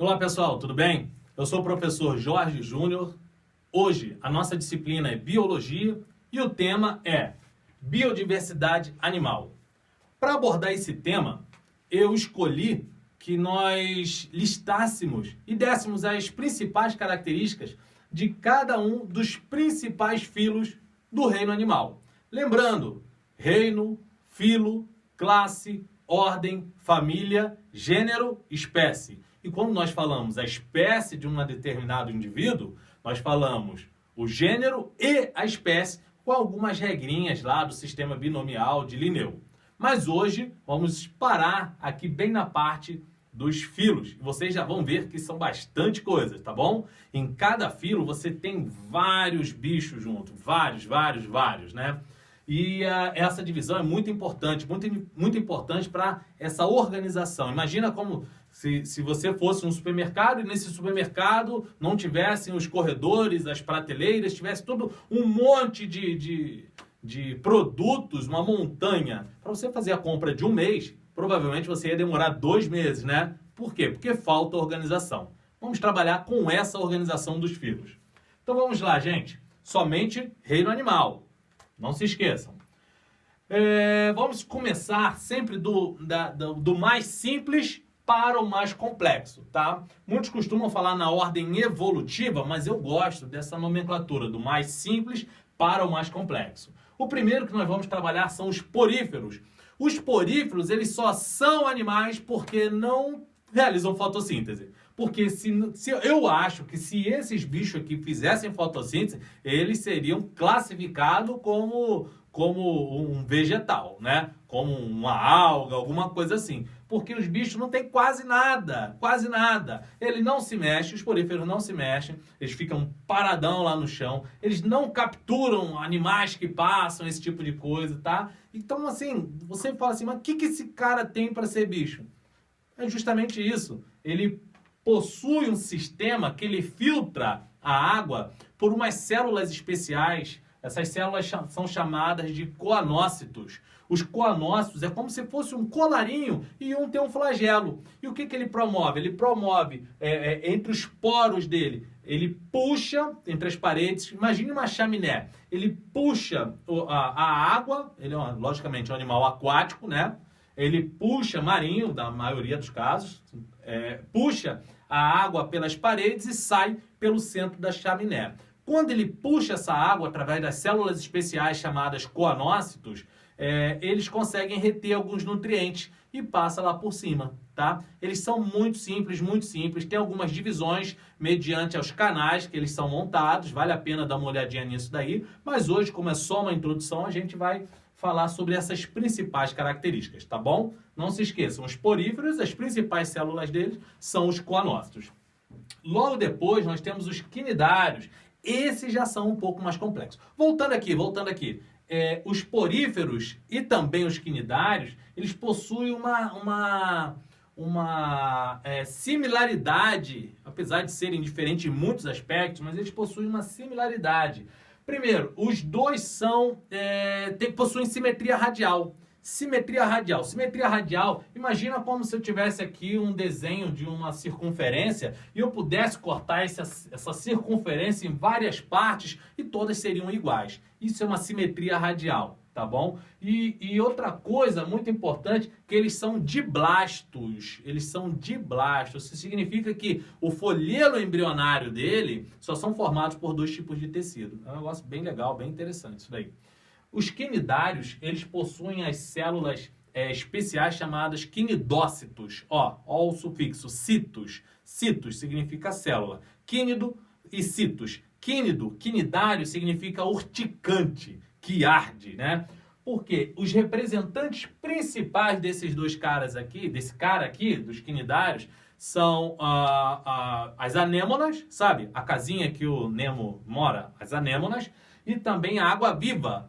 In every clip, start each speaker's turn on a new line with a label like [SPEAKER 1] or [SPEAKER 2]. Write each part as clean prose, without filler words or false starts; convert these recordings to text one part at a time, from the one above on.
[SPEAKER 1] Olá pessoal, tudo bem? Eu sou o professor Jorge Júnior. Hoje a nossa disciplina é Biologia e o tema é Biodiversidade Animal. Para abordar esse tema, eu escolhi que nós listássemos e dessemos as principais características de cada um dos principais filos do reino animal. Lembrando, reino, filo, classe, ordem, família, gênero, espécie. E quando nós falamos a espécie de um determinado indivíduo, nós falamos o gênero e a espécie com algumas regrinhas lá do sistema binomial de Linneu. Mas hoje vamos parar aqui bem na parte dos filos. Vocês já vão ver que são bastante coisas, tá bom? Em cada filo você tem vários bichos junto, vários, né? E essa divisão é muito importante para essa organização. Imagina como se você fosse um supermercado e nesse supermercado não tivessem os corredores, as prateleiras, tivesse todo um monte de produtos, uma montanha. Para você fazer a compra de um mês, provavelmente você ia demorar 2 meses, né? Por quê? Porque falta organização. Vamos trabalhar com essa organização dos filos. Então vamos lá, gente. Somente reino animal. Não se esqueçam. Vamos começar sempre do mais simples para o mais complexo, tá? Muitos costumam falar na ordem evolutiva, mas eu gosto dessa nomenclatura, do mais simples para o mais complexo. O primeiro que nós vamos trabalhar são os poríferos. Os poríferos, eles só são animais porque não realizam fotossíntese. Porque eu acho que se esses bichos aqui fizessem fotossíntese, eles seriam classificados como um vegetal, né? Como uma alga, alguma coisa assim. Porque os bichos não têm quase nada. Ele não se mexe, os poríferos não se mexem, eles ficam paradão lá no chão, eles não capturam animais que passam, esse tipo de coisa, tá? Então, assim, você fala assim, mas o que esse cara tem para ser bicho? É justamente isso. Ele possui um sistema que ele filtra a água por umas células especiais. Essas células são chamadas de coanócitos. Os coanócitos é como se fosse um colarinho e um tem um flagelo. E o que ele promove? Ele promove entre os poros dele. Ele puxa entre as paredes, imagine uma chaminé. Ele puxa a água, ele é logicamente um animal aquático, né? Ele puxa, marinho, na maioria dos casos, puxa a água pelas paredes e sai pelo centro da chaminé. Quando ele puxa essa água através das células especiais chamadas coanócitos, eles conseguem reter alguns nutrientes e passa lá por cima, tá? Eles são muito simples, tem algumas divisões mediante aos canais que eles são montados, vale a pena dar uma olhadinha nisso daí, mas hoje, como é só uma introdução, a gente vai falar sobre essas principais características, tá bom? Não se esqueçam, os poríferos, as principais células deles são os coanócitos. Logo depois, nós temos os quinidários. Esses já são um pouco mais complexos. Voltando aqui. Os poríferos e também os quinidários, eles possuem uma similaridade, apesar de serem diferentes em muitos aspectos, mas eles possuem uma similaridade. Primeiro, os dois possuem simetria radial. Simetria radial, imagina como se eu tivesse aqui um desenho de uma circunferência e eu pudesse cortar essa circunferência em várias partes e todas seriam iguais. Isso é uma simetria radial, tá bom? E outra coisa muito importante, que eles são diblastos. Isso significa que o folhelo embrionário dele só são formados por 2 tipos de tecido. É um negócio bem legal, bem interessante isso daí. Os quinidários, eles possuem as células especiais chamadas quinidócitos. Ó o sufixo citos. Citos significa célula. Quínido e citos. Quinidário significa urticante, que arde, né? Porque os representantes principais desses dois caras aqui, desse cara aqui, dos quinidários, são as anêmonas, sabe? A casinha que o Nemo mora, as anêmonas. E também a água-viva,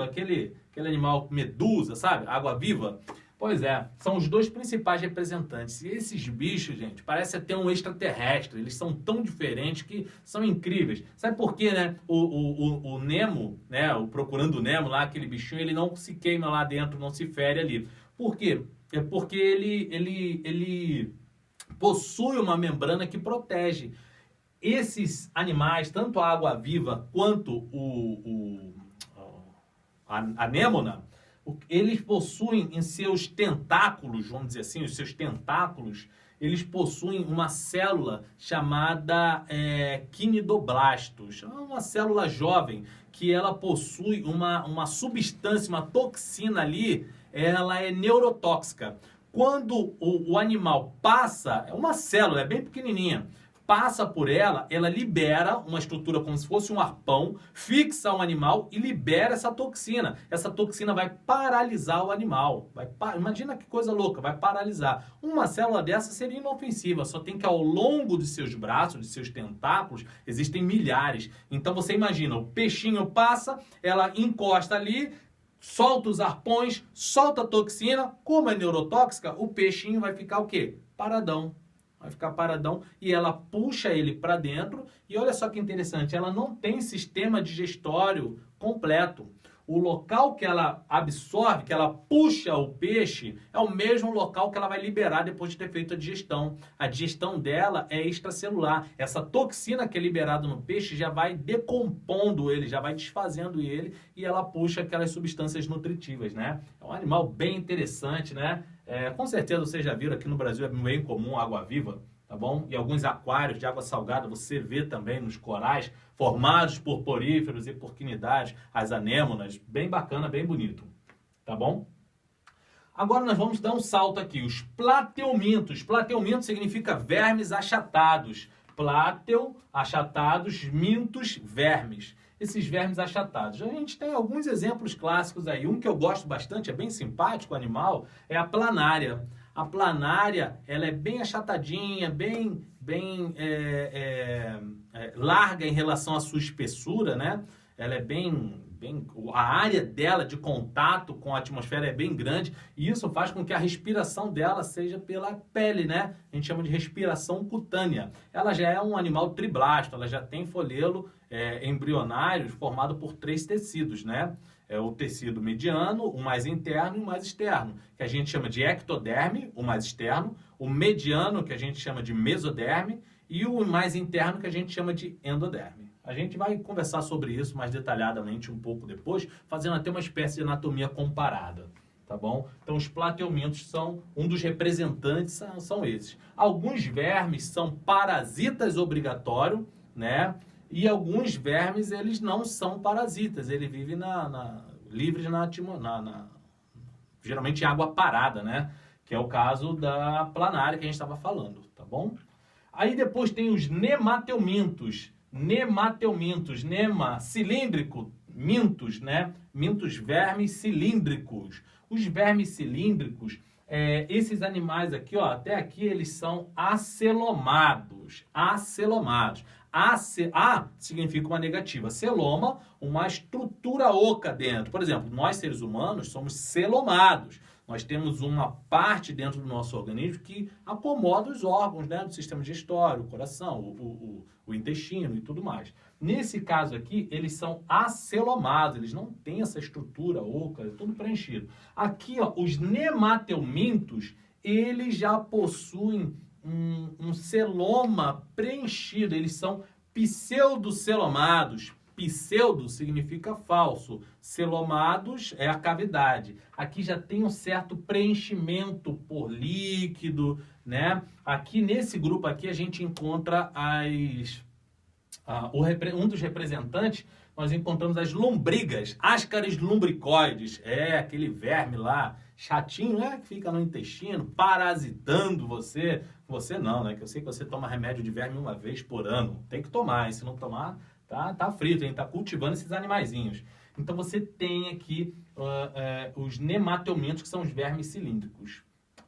[SPEAKER 1] aquele animal medusa, sabe? Água-viva. Pois é, são os 2 principais representantes. E esses bichos, gente, parece até um extraterrestre. Eles são tão diferentes que são incríveis. Sabe por quê, né? O Nemo, né? O Procurando Nemo lá, aquele bichinho, ele não se queima lá dentro, não se fere ali. Por quê? É porque ele possui uma membrana que protege. Esses animais, tanto a água-viva quanto a anêmona, eles possuem em seus tentáculos, vamos dizer assim, os seus tentáculos, eles possuem uma célula chamada quinidoblastos. É uma célula jovem que ela possui uma substância, uma toxina ali, ela é neurotóxica. Quando o animal passa, é uma célula, é bem pequenininha, passa por ela, ela libera uma estrutura como se fosse um arpão, fixa o animal e libera essa toxina. Essa toxina vai paralisar o animal. Imagina que coisa louca, vai paralisar. Uma célula dessa seria inofensiva, só tem que ao longo de seus braços, de seus tentáculos, existem milhares. Então você imagina, o peixinho passa, ela encosta ali, solta os arpões, solta a toxina, como é neurotóxica, o peixinho vai ficar o quê? Paradão. Vai ficar paradão e ela puxa ele para dentro. E olha só que interessante, ela não tem sistema digestório completo. O local que ela absorve, que ela puxa o peixe, é o mesmo local que ela vai liberar depois de ter feito a digestão. A digestão dela é extracelular. Essa toxina que é liberada no peixe já vai decompondo ele, já vai desfazendo ele e ela puxa aquelas substâncias nutritivas, né? É um animal bem interessante, né? Com certeza vocês já viram, aqui no Brasil é bem comum a água-viva, tá bom? E alguns aquários de água salgada você vê também nos corais, formados por poríferos e por quinidários, as anêmonas, bem bacana, bem bonito, tá bom? Agora nós vamos dar um salto aqui, os plateumintos. Plateuminto significa vermes achatados. Pláteu, achatados, mintos, vermes. Esses vermes achatados. A gente tem alguns exemplos clássicos aí. Um que eu gosto bastante, é bem simpático o animal, é a planária. A planária, ela é bem achatadinha, bem larga em relação à sua espessura, né? Ela é a área dela de contato com a atmosfera é bem grande e isso faz com que a respiração dela seja pela pele, né? A gente chama de respiração cutânea. Ela já é um animal triblasto, ela já tem folhelo embrionário formado por 3 tecidos, né? É o tecido mediano, o mais interno e o mais externo, que a gente chama de ectoderme, o mais externo, o mediano, que a gente chama de mesoderme, e o mais interno, que a gente chama de endoderme. A gente vai conversar sobre isso mais detalhadamente um pouco depois, fazendo até uma espécie de anatomia comparada, tá bom? Então, os plateumintos são um dos representantes, são esses. Alguns vermes são parasitas obrigatórios, né? E alguns vermes, eles não são parasitas, ele vive livres geralmente em água parada, né? Que é o caso da planária que a gente estava falando, tá bom? Aí depois tem os nemateumintos. Nemateumintos, nema, cilíndrico, mintos, né? Mintos, vermes cilíndricos. Os vermes cilíndricos, esses animais aqui, ó, até aqui eles são acelomados. Acelomados. A significa uma negativa. Celoma, uma estrutura oca dentro. Por exemplo, nós seres humanos somos celomados. Nós temos uma parte dentro do nosso organismo que acomoda os órgãos, né, do sistema digestório, o coração, o intestino e tudo mais. Nesse caso aqui, eles são acelomados, eles não têm essa estrutura oca, é tudo preenchido. Aqui, ó, os nemateumintos, eles já possuem um celoma preenchido, eles são pseudocelomados. Pseudo significa falso, celomados é a cavidade. Aqui já tem um certo preenchimento por líquido, né? Aqui nesse grupo aqui a gente encontra um dos representantes, nós encontramos as lombrigas, Ascaris lumbricoides, aquele verme lá, chatinho, né? Que fica no intestino, parasitando você. Você não, né? Que eu sei que você toma remédio de verme uma vez por ano. Tem que tomar, e se não tomar, tá frito, hein? Tá cultivando esses animaizinhos. Então você tem aqui os nemateumintos, que são os vermes cilíndricos,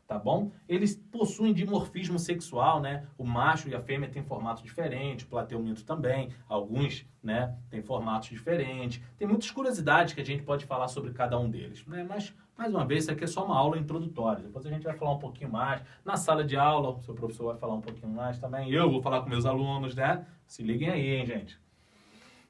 [SPEAKER 1] tá bom? Eles possuem dimorfismo sexual, né? O macho e a fêmea têm formato diferente, o plateuminto também, alguns, né, têm formatos diferentes. Tem muitas curiosidades que a gente pode falar sobre cada um deles, né? Mas, mais uma vez, isso aqui é só uma aula introdutória. Depois a gente vai falar um pouquinho mais. Na sala de aula, o seu professor vai falar um pouquinho mais também. Eu vou falar com meus alunos, né? Se liguem aí, hein, gente?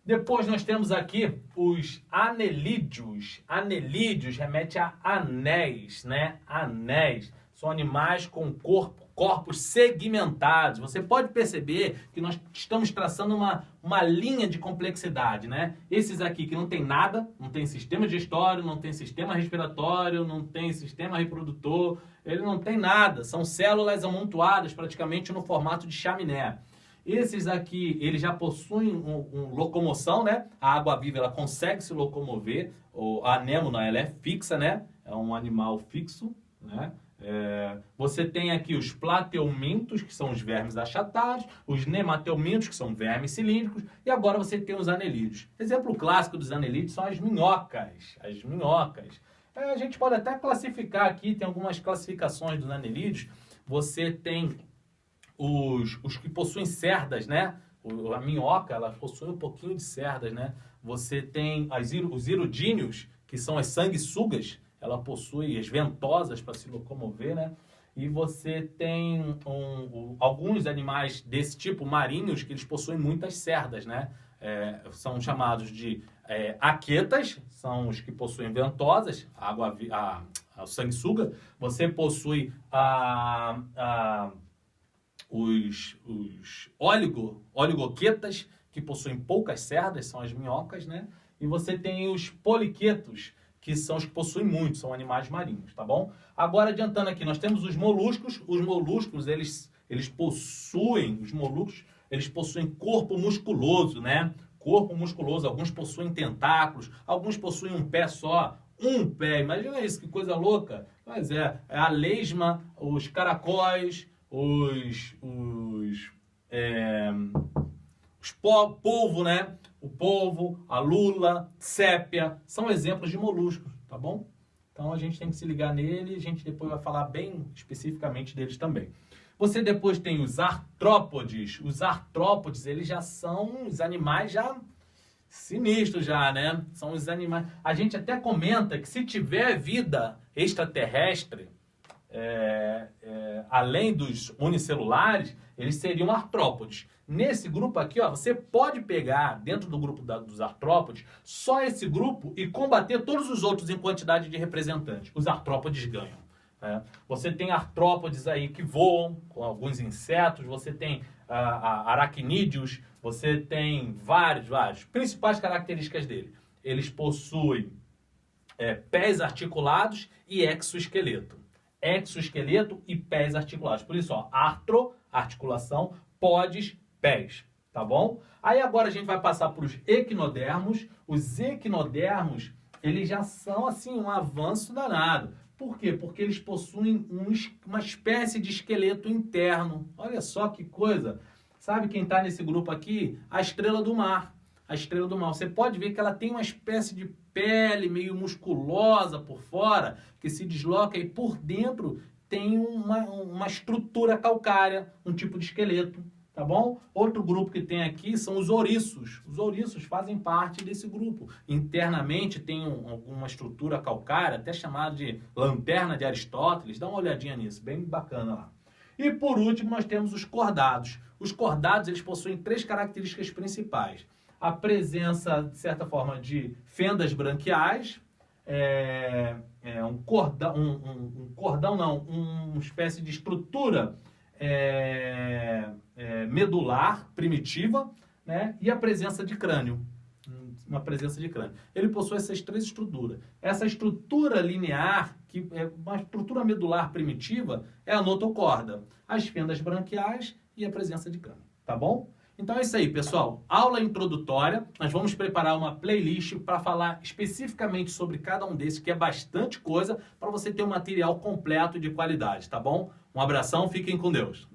[SPEAKER 1] Depois nós temos aqui os anelídeos. Anelídeos remete a anéis, né? Anéis. São animais com corpo corpos segmentados. Você pode perceber que nós estamos traçando uma linha de complexidade, né? Esses aqui que não tem nada, não tem sistema digestório, não tem sistema respiratório, não tem sistema reprodutor, ele não tem nada. São células amontoadas praticamente no formato de chaminé. Esses aqui, eles já possuem locomoção, né? A água-viva, ela consegue se locomover. A anêmona, ela é fixa, né? É um animal fixo, né? Você tem aqui os plateumintos, que são os vermes achatados, os nemateumintos, que são vermes cilíndricos, e agora você tem os anelídeos. Exemplo clássico dos anelídeos são as minhocas. As minhocas. A gente pode até classificar aqui, tem algumas classificações dos anelídeos. Você tem os que possuem cerdas, né? A minhoca, ela possui um pouquinho de cerdas, né? Você tem os irudíneos, que são as sanguessugas, ela possui as ventosas para se locomover, né? E você tem alguns animais desse tipo, marinhos, que eles possuem muitas cerdas, né? São chamados de aquetas, são os que possuem ventosas, a sanguessuga. Você possui os oligoquetas, que possuem poucas cerdas, são as minhocas, né? E você tem os poliquetos, que são os que possuem muito, são animais marinhos, tá bom? Agora, adiantando aqui, nós temos os moluscos. Os moluscos, eles possuem corpo musculoso, né? Corpo musculoso, alguns possuem tentáculos, alguns possuem um pé só, um pé, imagina isso, que coisa louca. Mas é a lesma, os caracóis, polvo, né? O polvo, a lula, sépia, são exemplos de moluscos, tá bom? Então a gente tem que se ligar nele e a gente depois vai falar bem especificamente deles também. Você depois tem os artrópodes. Os artrópodes, eles já são os animais já sinistros já, né? São os animais... A gente até comenta que se tiver vida extraterrestre, além dos unicelulares, eles seriam artrópodes. Nesse grupo aqui, ó, você pode pegar dentro do grupo dos artrópodes só esse grupo e combater todos os outros em quantidade de representantes. Os artrópodes ganham. Você tem artrópodes aí que voam com alguns insetos, você tem aracnídeos, você tem vários. Principais características dele. Eles possuem pés articulados e exoesqueleto. Exoesqueleto e pés articulados. Por isso, ó, artro, articulação, podes, pés, tá bom? Aí agora a gente vai passar para os equinodermos. Os equinodermos, eles já são, assim, um avanço danado. Por quê? Porque eles possuem uma espécie de esqueleto interno. Olha só que coisa. Sabe quem está nesse grupo aqui? A estrela do mar. A estrela do mar. Você pode ver que ela tem uma espécie de pele meio musculosa por fora, que se desloca e por dentro tem uma estrutura calcária, um tipo de esqueleto, tá bom? Outro grupo que tem aqui são os ouriços. Os ouriços fazem parte desse grupo. Internamente tem uma estrutura calcária, até chamada de lanterna de Aristóteles. Dá uma olhadinha nisso, bem bacana lá. E por último nós temos os cordados. Os cordados, eles possuem 3 características principais. A presença, de certa forma, de fendas branquiais, uma espécie de estrutura medular primitiva, né? E a presença de crânio. Uma presença de crânio. Ele possui essas 3 estruturas. Essa estrutura linear, que é uma estrutura medular primitiva, é a notocorda. As fendas branquiais e a presença de crânio. Tá bom? Então é isso aí, pessoal. Aula introdutória. Nós vamos preparar uma playlist para falar especificamente sobre cada um desses, que é bastante coisa, para você ter um material completo de qualidade, tá bom? Um abração, fiquem com Deus.